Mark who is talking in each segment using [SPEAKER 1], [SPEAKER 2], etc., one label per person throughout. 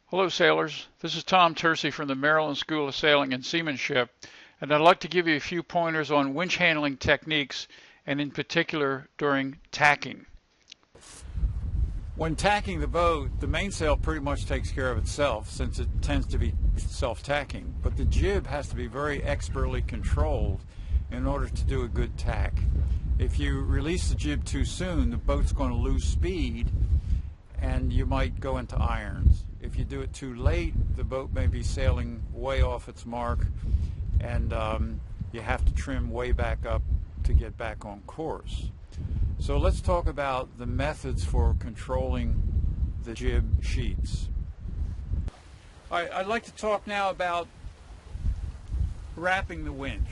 [SPEAKER 1] Hello sailors, this is Tom Tersey from the Maryland School of Sailing and Seamanship, and I'd like to give you a few pointers on winch handling techniques, and in particular during tacking.
[SPEAKER 2] When tacking the boat, the mainsail pretty much takes care of itself since it tends to be self-tacking, but the jib has to be very expertly controlled in order to do a good tack. If you release the jib too soon, the boat's going to lose speed and you might go into irons. If you do it too late, the boat may be sailing way off its mark, and you have to trim way back up to get back on course. So let's talk about the methods for controlling the jib sheets. All right, I'd like to talk now about wrapping the winch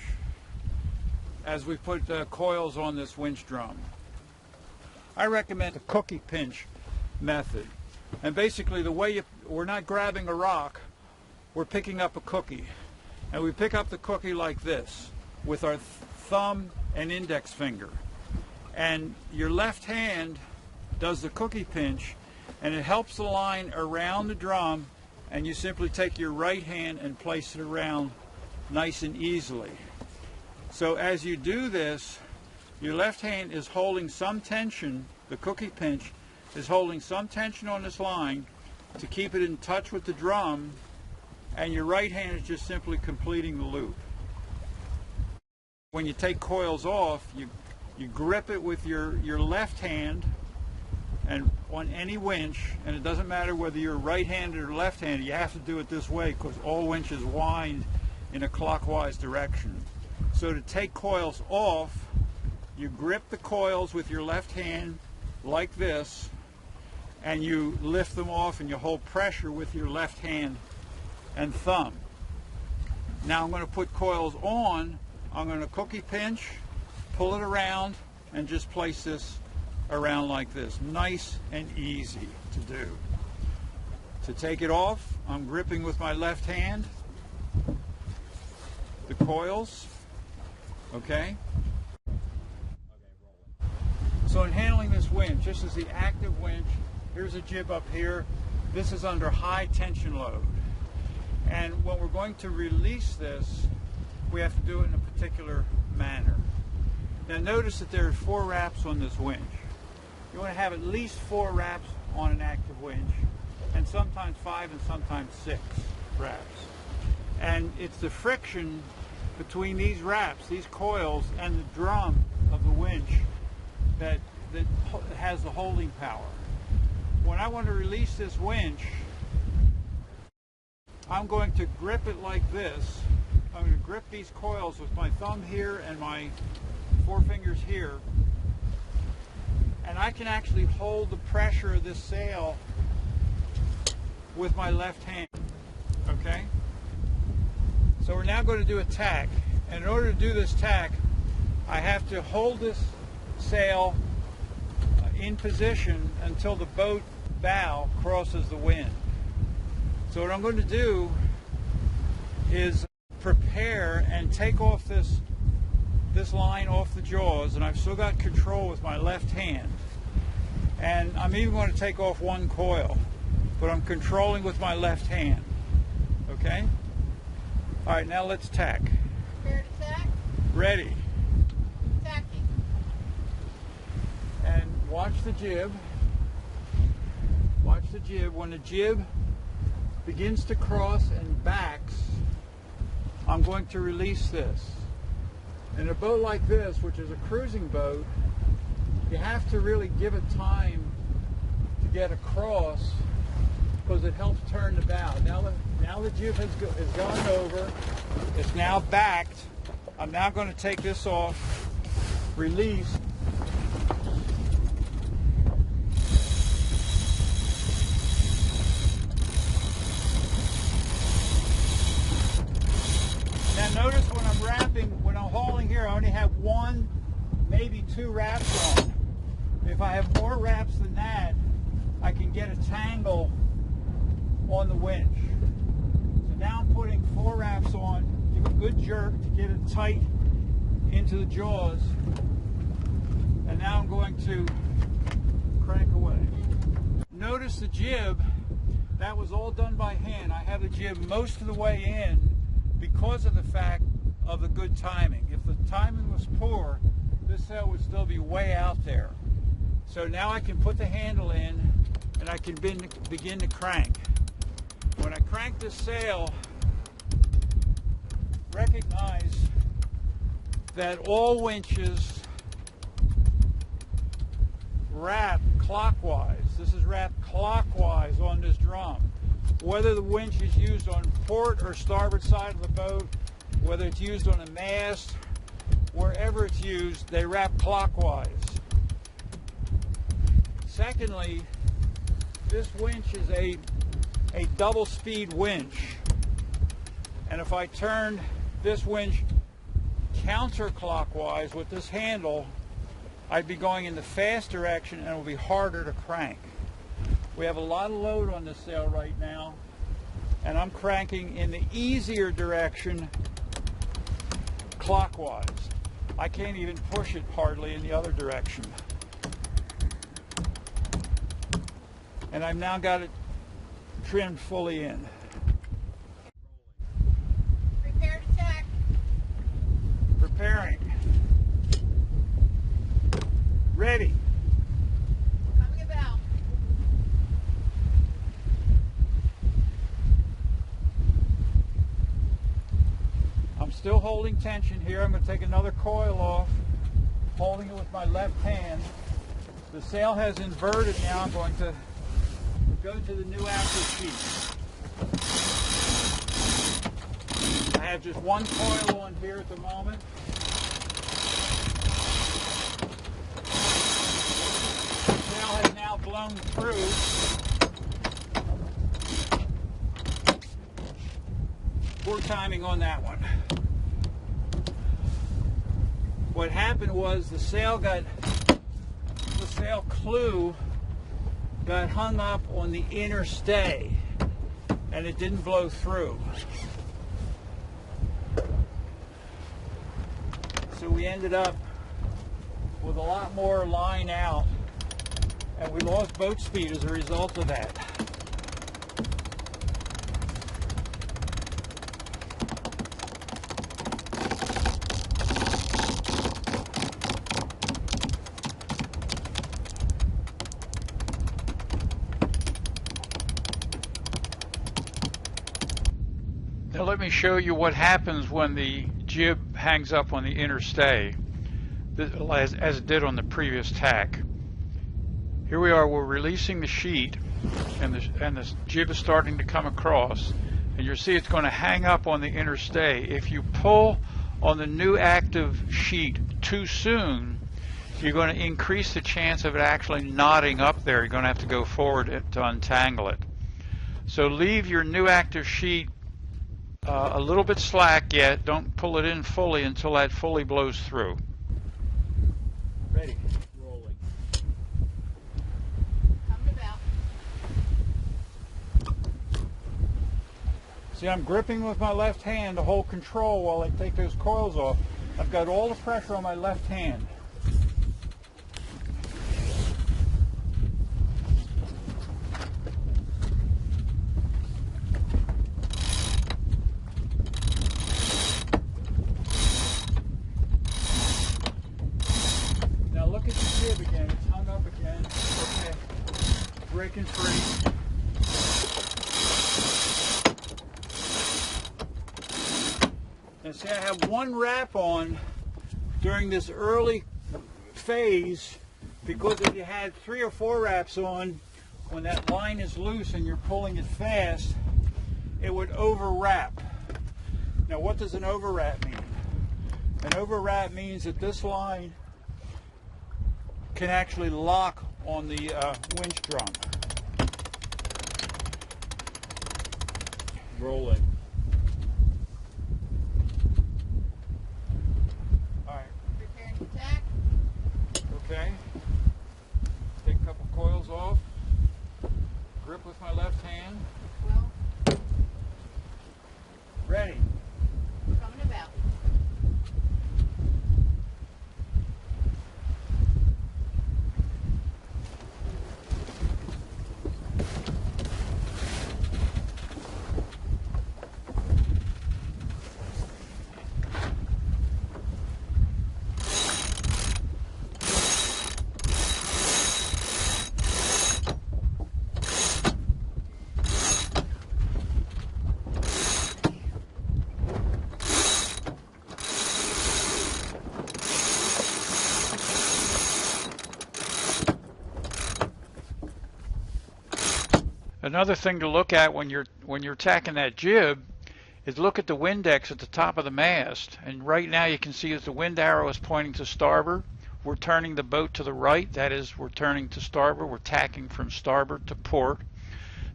[SPEAKER 2] as we put coils on this winch drum. I recommend the cookie pinch method. And basically the way we're not grabbing a rock, we're picking up a cookie. And we pick up the cookie like this with our thumb and index finger. And your left hand does the cookie pinch, and it helps the line around the drum, and you simply take your right hand and place it around nice and easily. So as you do this, your left hand is holding some tension, the cookie pinch is holding some tension on this line to keep it in touch with the drum, and your right hand is just simply completing the loop. When you take coils off, you grip it with your left hand and on any winch, and it doesn't matter whether you're right-handed or left-handed, you have to do it this way because all winches wind in a clockwise direction. So to take coils off, you grip the coils with your left hand like this, and you lift them off and you hold pressure with your left hand and thumb. Now I'm going to put coils on. I'm going to cookie pinch, pull it around, and just place this around like this. Nice and easy to do. To take it off, I'm gripping with my left hand the coils. Okay? So in handling this winch, this is the active winch. Here's a jib up here. This is under high tension load. And when we're going to release this, we have to do it in a particular manner. Now notice that there are 4 wraps on this winch. You want to have at least 4 wraps on an active winch, and sometimes 5 and sometimes 6 wraps. And it's the friction between these wraps, these coils, and the drum of the winch that has the holding power. When I want to release this winch, I'm going to grip it like this. I'm going to grip these coils with my thumb here and my 4 fingers here, and I can actually hold the pressure of this sail with my left hand. Okay? So we're now going to do a tack, and in order to do this tack, I have to hold this sail in position until the boat bow crosses the wind. So what I'm going to do is prepare and take off this line off the jaws, and I've still got control with my left hand. And I'm even going to take off 1 coil, but I'm controlling with my left hand. Okay? All right, now let's tack.
[SPEAKER 3] Prepare to tack?
[SPEAKER 2] Ready.
[SPEAKER 3] Tacking.
[SPEAKER 2] And watch the jib. Watch the jib. When the jib begins to cross and backs, I'm going to release this. In a boat like this, which is a cruising boat, you have to really give it time to get across because it helps turn the bow. Now the jib has gone over. It's now backed. I'm now going to take this off, release. Now notice when I'm wrapping, when I'm hauling here, I only have 1, maybe 2 wraps on. If I have more wraps than that, I can get a tangle on the winch. So now I'm putting 4 wraps on, give a good jerk to get it tight into the jaws, and now I'm going to crank away. Notice the jib That was all done by hand. I had the jib most of the way in because of the fact of the good timing. If the timing was poor, this sail would still be way out there. So now I can put the handle in and I can begin to crank. When I crank this sail, recognize that all winches wrap clockwise. This is wrapped clockwise on this drum. Whether the winch is used on port or starboard side of the boat, whether it's used on a mast, wherever it's used, they wrap clockwise. Secondly, this winch is a double speed winch. And if I turn this winch counterclockwise with this handle, I'd be going in the fast direction and it will be harder to crank. We have a lot of load on this sail right now, and I'm cranking in the easier direction clockwise. I can't even push it hardly in the other direction. And I've now got it trimmed fully in.
[SPEAKER 3] Prepare to tack.
[SPEAKER 2] Preparing. Ready.
[SPEAKER 3] Coming about.
[SPEAKER 2] I'm still holding tension here. I'm going to take another coil off, holding it with my left hand. The sail has inverted now. I'm going to go to the new active sheet. I have just one coil on here at the moment. The sail has now blown through. Poor timing on that one. What happened was the sail clew got hung up on the inner stay and it didn't blow through. So we ended up with a lot more line out and we lost boat speed as a result of that.
[SPEAKER 1] Now let me show you what happens when the jib hangs up on the inner stay, as it did on the previous tack. Here we are, we're releasing the sheet, and the jib is starting to come across, and you'll see it's going to hang up on the inner stay. If you pull on the new active sheet too soon, you're going to increase the chance of it actually knotting up there. You're going to have to go forward to untangle it. So leave your new active sheet a little bit slack yet. Don't pull it in fully until that fully blows through.
[SPEAKER 2] Ready. Rolling.
[SPEAKER 3] Coming about.
[SPEAKER 2] See, I'm gripping with my left hand to hold control while I take those coils off. I've got all the pressure on my left hand. Now look at the jib again. It's hung up again. Okay. Breaking free. And see, I have one wrap on during this early phase, because if you had 3 or 4 wraps on, when that line is loose and you're pulling it fast, it would overwrap. Now what does an overwrap mean? An overwrap means that this line can actually lock on the winch drum. Rolling.
[SPEAKER 3] Preparing to tack.
[SPEAKER 2] Okay. Take a couple coils off. Grip with my left hand.
[SPEAKER 3] Well,
[SPEAKER 2] Ready.
[SPEAKER 3] coming about.
[SPEAKER 1] Another thing to look at when you're tacking that jib is look at the Windex at the top of the mast. And right now you can see as the wind arrow is pointing to starboard, we're turning the boat to the right. That is, we're turning to starboard. We're tacking from starboard to port.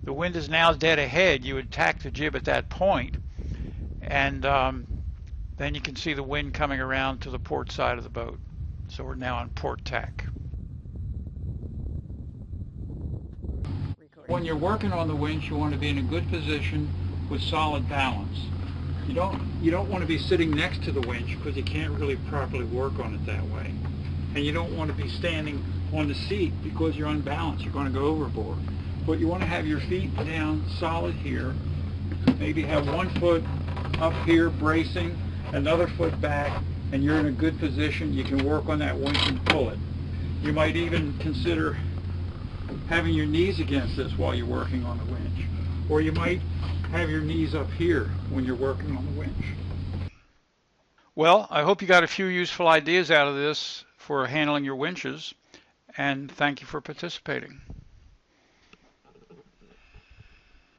[SPEAKER 1] The wind is now dead ahead. You would tack the jib at that point, and then you can see the wind coming around to the port side of the boat. So we're now on port tack.
[SPEAKER 2] When you're working on the winch, you want to be in a good position with solid balance. You don't want to be sitting next to the winch because you can't really properly work on it that way. And you don't want to be standing on the seat because you're unbalanced. You're going to go overboard. But you want to have your feet down solid here. Maybe have one foot up here bracing, another foot back, and you're in a good position. You can work on that winch and pull it. You might even consider having your knees against this while you're working on the winch. Or you might have your knees up here when you're working on the winch.
[SPEAKER 1] Well, I hope you got a few useful ideas out of this for handling your winches, and thank you for participating.